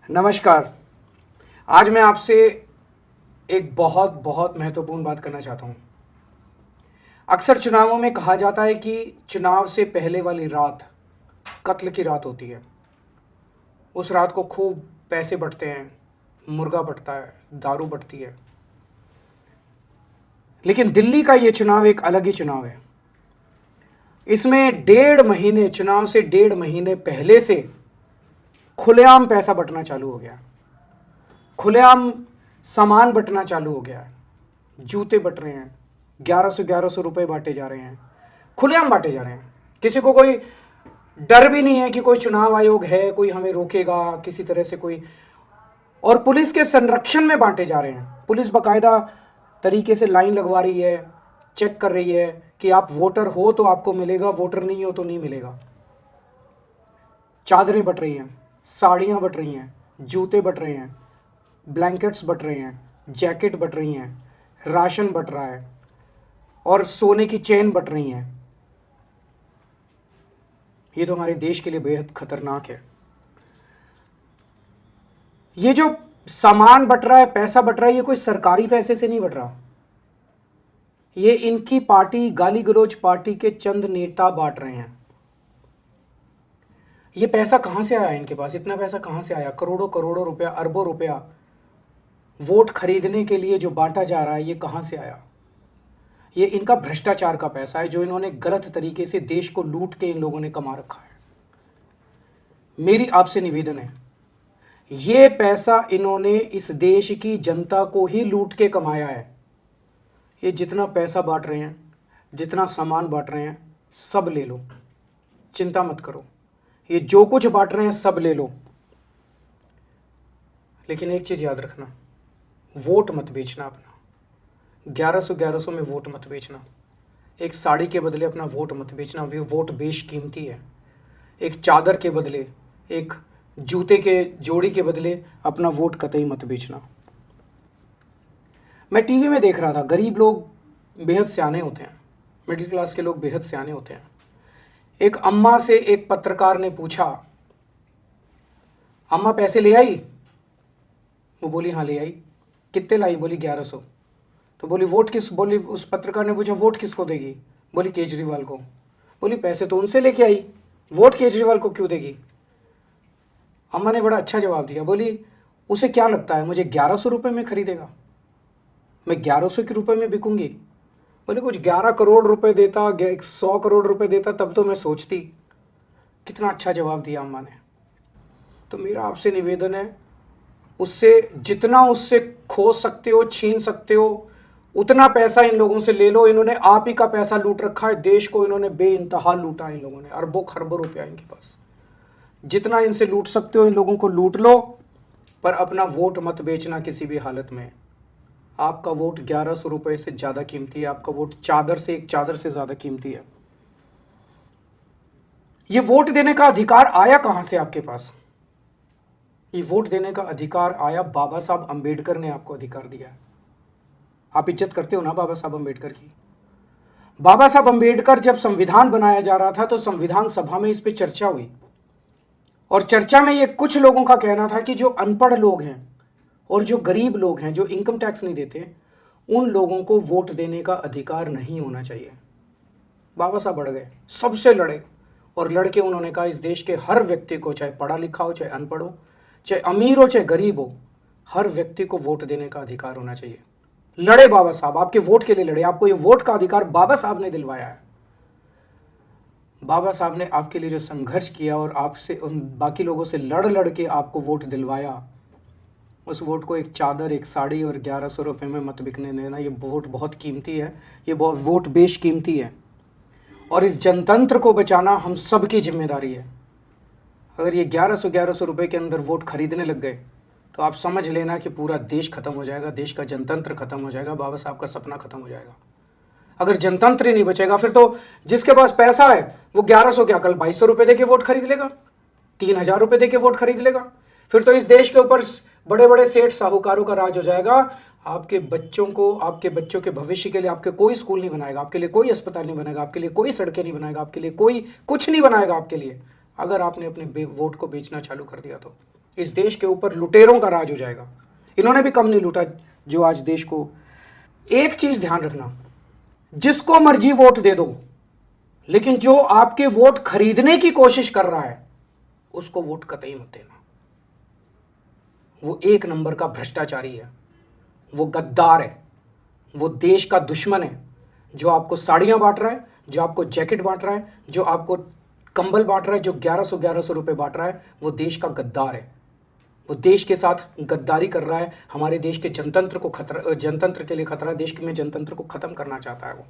नमस्कार। आज मैं आपसे एक बहुत बहुत महत्वपूर्ण बात करना चाहता हूँ। अक्सर चुनावों में कहा जाता है कि चुनाव से पहले वाली रात कत्ल की रात होती है। उस रात को खूब पैसे बँटते हैं, मुर्गा बँटता है, दारू बँटती है। लेकिन दिल्ली का ये चुनाव एक अलग ही चुनाव है। इसमें चुनाव से 1.5 महीने पहले से खुलेआम पैसा बँटना चालू हो गया। खुलेआम सामान बँटना चालू हो गया है। जूते बँट रहे हैं, 1100 रुपए बांटे जा रहे हैं, खुलेआम बांटे जा रहे हैं। किसी को कोई डर भी नहीं है कि कोई चुनाव आयोग है, कोई हमें रोकेगा किसी तरह से कोई। और पुलिस के संरक्षण में बांटे जा रहे हैं। पुलिस बाकायदा तरीके से लाइन लगवा रही है, चेक कर रही है कि आप वोटर हो तो आपको मिलेगा, वोटर नहीं हो तो नहीं मिलेगा। चादरें बँट रही हैं, साड़ियाँ बँट रही हैं, जूते बँट रहे हैं, ब्लैंकेट्स बँट रहे हैं, जैकेट बँट रही हैं, राशन बँट रहा है और सोने की चेन बँट रही हैं। ये तो हमारे देश के लिए बेहद खतरनाक है। ये जो सामान बँट रहा है, पैसा बँट रहा है, ये कोई सरकारी पैसे से नहीं बँट रहा। ये इनकी पार्टी, गाली गलौज पार्टी के चंद नेता बांट रहे हैं। ये पैसा कहाँ से आया इनके पास? इतना पैसा कहाँ से आया? करोड़ों करोड़ों रुपया, अरबों रुपया वोट खरीदने के लिए जो बांटा जा रहा है, ये कहाँ से आया? ये इनका भ्रष्टाचार का पैसा है जो इन्होंने गलत तरीके से देश को लूट के इन लोगों ने कमा रखा है। मेरी आपसे निवेदन है, ये पैसा इन्होंने इस देश की जनता को ही लूट के कमाया है। ये जितना पैसा बांट रहे हैं, जितना सामान बांट रहे हैं, सब ले लो, चिंता मत करो। ये जो कुछ बांट रहे हैं सब ले लो। लेकिन एक चीज़ याद रखना, वोट मत बेचना अपना। 1100 में वोट मत बेचना। एक साड़ी के बदले अपना वोट मत बेचना। वे वोट बेशकीमती है। एक चादर के बदले, एक जूते के जोड़ी के बदले अपना वोट कतई मत बेचना। मैं टीवी में देख रहा था, गरीब लोग बेहद सियाने होते हैं, मिडिल क्लास के लोग बेहद सियाने होते हैं। एक अम्मा से एक पत्रकार ने पूछा, अम्मा पैसे ले आई? वो बोली हाँ ले आई। कितने लाई? बोली 1100। तो बोली वोट किस, बोली उस पत्रकार ने पूछा वोट किसको देगी? बोली केजरीवाल को। बोली पैसे तो उनसे लेके आई, वोट केजरीवाल को क्यों देगी? अम्मा ने बड़ा अच्छा जवाब दिया। बोली उसे क्या लगता है मुझे 1100 रुपये में खरीदेगा? मैं 1100 के रुपये में बिकूंगी? बोले कुछ 11 करोड़ रुपए देता, 100 करोड़ रुपए देता तब तो मैं सोचती। कितना अच्छा जवाब दिया अम्मा ने। तो मेरा आपसे निवेदन है, उससे जितना उससे खो सकते हो, छीन सकते हो, उतना पैसा इन लोगों से ले लो। इन्होंने आप ही का पैसा लूट रखा है। देश को इन्होंने बेइंतहा लूटा है। इन लोगों ने अरबों खरबों रुपया इनके पास। जितना इनसे लूट सकते हो इन लोगों को लूट लो, पर अपना वोट मत बेचना किसी भी हालत में। आपका वोट 1100 रुपये से ज़्यादा कीमती है। आपका वोट एक चादर से ज़्यादा कीमती है। ये वोट देने का अधिकार आया कहाँ से आपके पास? ये वोट देने का अधिकार आया, बाबा साहब अंबेडकर ने आपको अधिकार दिया। आप इज्जत करते हो ना बाबा साहब अंबेडकर की? बाबा साहब अंबेडकर जब संविधान बनाया जा रहा था तो संविधान सभा में इस पे चर्चा हुई, और चर्चा में ये कुछ लोगों का कहना था कि जो अनपढ़ लोग हैं और जो गरीब लोग हैं, जो इनकम टैक्स नहीं देते, उन लोगों को वोट देने का अधिकार नहीं होना चाहिए। बाबा साहब बढ़ गए, सबसे लड़े, और लड़के उन्होंने कहा इस देश के हर व्यक्ति को, चाहे पढ़ा लिखा हो, चाहे अनपढ़ हो, चाहे अमीर हो, चाहे गरीब हो, हर व्यक्ति को वोट देने का अधिकार होना चाहिए। लड़े बाबा साहब, आपके वोट के लिए लड़े। आपको ये वोट का अधिकार बाबा साहब ने दिलवाया है। बाबा साहब ने आपके लिए जो संघर्ष किया और आपसे, उन बाकी लोगों से लड़ लड़ के आपको वोट दिलवाया, उस वोट को एक चादर, एक साड़ी और 1100 रुपये में मत बिकने देना। ये वोट बहुत कीमती है। ये वोट बेशकीमती है, और इस जनतंत्र को बचाना हम सब की जिम्मेदारी है। अगर ये 1100 रुपये के अंदर वोट खरीदने लग गए तो आप समझ लेना कि पूरा देश खत्म हो जाएगा, देश का जनतंत्र खत्म हो जाएगा, बाबा साहब का सपना खत्म हो जाएगा। अगर जनतंत्र ही नहीं बचेगा फिर तो जिसके पास पैसा है वो 1100 क्या, कल 2200 रुपये दे के वोट खरीद लेगा, 3000 रुपये दे के वोट खरीद लेगा। फिर तो इस देश के ऊपर बड़े बड़े सेठ साहूकारों का राज हो जाएगा। आपके बच्चों को, आपके बच्चों के भविष्य के लिए आपके कोई स्कूल नहीं बनाएगा, आपके लिए कोई अस्पताल नहीं बनाएगा, आपके लिए कोई सड़कें नहीं बनाएगा, आपके लिए कोई कुछ नहीं बनाएगा आपके लिए, अगर आपने अपने वोट को बेचना चालू कर दिया तो। इस देश के ऊपर लुटेरों का राज हो जाएगा। इन्होंने भी कम नहीं लूटा जो आज देश को। एक चीज ध्यान रखना, जिसको मर्जी वोट दे दो, लेकिन जो आपके वोट खरीदने की कोशिश कर रहा है उसको वोट कतई मत देना। वो एक नंबर का भ्रष्टाचारी है, वो गद्दार है, वो देश का दुश्मन है। जो आपको साड़ियां बांट रहा है, जो आपको जैकेट बांट रहा है, जो आपको कंबल बांट रहा है, जो 1100 रुपए बांट रहा है, वो देश का गद्दार है। वो देश के साथ गद्दारी कर रहा है। हमारे देश के जनतंत्र को खतरा, जनतंत्र के लिए खतरा, देश में जनतंत्र को खत्म करना चाहता है वो।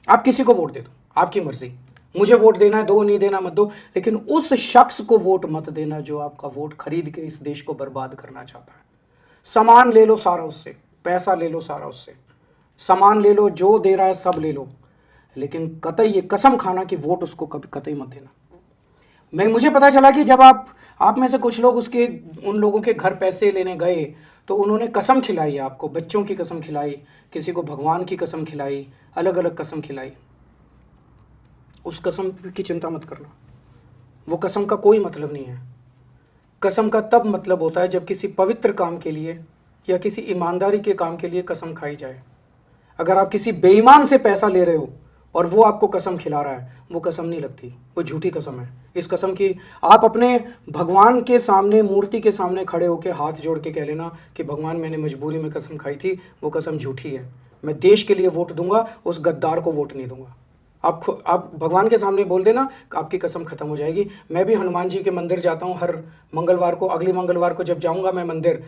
आप किसी को वोट दे दो, आपकी मर्जी, मुझे वोट देना है दो, नहीं देना मत दो, लेकिन उस शख्स को वोट मत देना जो आपका वोट खरीद के इस देश को बर्बाद करना चाहता है। सामान ले लो सारा उससे, पैसा ले लो सारा उससे, सामान ले लो, जो दे रहा है सब ले लो, लेकिन कतई ये कसम खाना कि वोट उसको कभी कतई मत देना। मुझे पता चला कि जब आप में से कुछ लोग उन लोगों के घर पैसे लेने गए तो उन्होंने कसम खिलाई, आपको बच्चों की कसम खिलाई, किसी को भगवान की कसम खिलाई, अलग अलग कसम खिलाई। उस कसम की चिंता मत करना, वो कसम का कोई मतलब नहीं है। कसम का तब मतलब होता है जब किसी पवित्र काम के लिए या किसी ईमानदारी के काम के लिए कसम खाई जाए। अगर आप किसी बेईमान से पैसा ले रहे हो और वो आपको कसम खिला रहा है, वो कसम नहीं लगती, वो झूठी कसम है। इस कसम की आप अपने भगवान के सामने, मूर्ति के सामने खड़े होकर हाथ जोड़ के कह लेना कि भगवान मैंने मजबूरी में कसम खाई थी, वो कसम झूठी है, मैं देश के लिए वोट दूंगा, उस गद्दार को वोट नहीं दूंगा। आप भगवान के सामने बोल देना, आपकी कसम खत्म हो जाएगी। मैं भी हनुमान जी के मंदिर जाता हूँ हर मंगलवार को। अगली मंगलवार को जब जाऊँगा मैं मंदिर,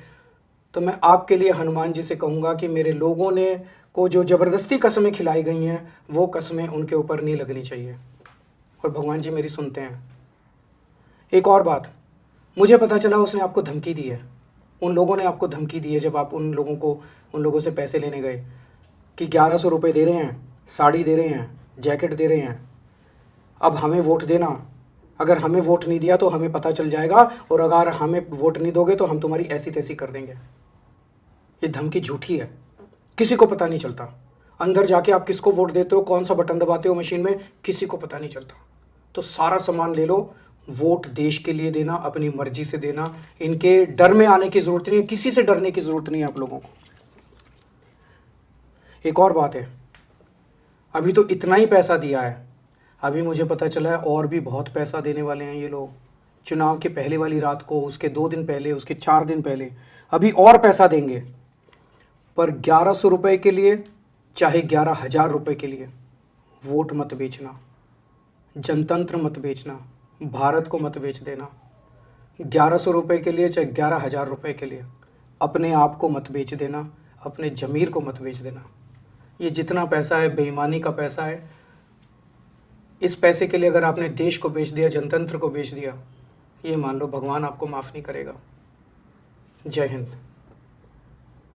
तो मैं आपके लिए हनुमान जी से कहूँगा कि मेरे लोगों ने को जो ज़बरदस्ती कसमें खिलाई गई हैं, वो कसमें उनके ऊपर नहीं लगनी चाहिए, और भगवान जी मेरी सुनते हैं। एक और बात, मुझे पता चला उसने आपको धमकी दी है, उन लोगों ने आपको धमकी दी है जब आप उन लोगों से पैसे लेने गए कि 1100 रुपये दे रहे हैं, साड़ी दे रहे हैं, जैकेट दे रहे हैं, अब हमें वोट देना, अगर हमें वोट नहीं दिया तो हमें पता चल जाएगा, और अगर हमें वोट नहीं दोगे तो हम तुम्हारी ऐसी तैसी कर देंगे। ये धमकी झूठी है, किसी को पता नहीं चलता। अंदर जाके आप किसको वोट देते हो, कौन सा बटन दबाते हो मशीन में, किसी को पता नहीं चलता। तो सारा सामान ले लो, वोट देश के लिए देना, अपनी मर्जी से देना। इनके डर में आने की ज़रूरत नहीं है, किसी से डरने की ज़रूरत नहीं है आप लोगों को। एक और बात है, अभी तो इतना ही पैसा दिया है, अभी मुझे पता चला है और भी बहुत पैसा देने वाले हैं ये लोग। चुनाव के पहले वाली रात को, उसके 2 दिन पहले, उसके 4 दिन पहले, अभी और पैसा देंगे। पर 1100 रुपये के लिए, चाहे 11,000 रुपये के लिए, वोट मत बेचना, जनतंत्र मत बेचना, भारत को मत बेच देना। 1100 रुपये के लिए, चाहे 11,000 रुपये के लिए, अपने आप को मत बेच देना, अपने ज़मीर को मत बेच देना। ये जितना पैसा है बेईमानी का पैसा है। इस पैसे के लिए अगर आपने देश को बेच दिया, जनतंत्र को बेच दिया, ये मान लो भगवान आपको माफ़ नहीं करेगा। जय हिंद।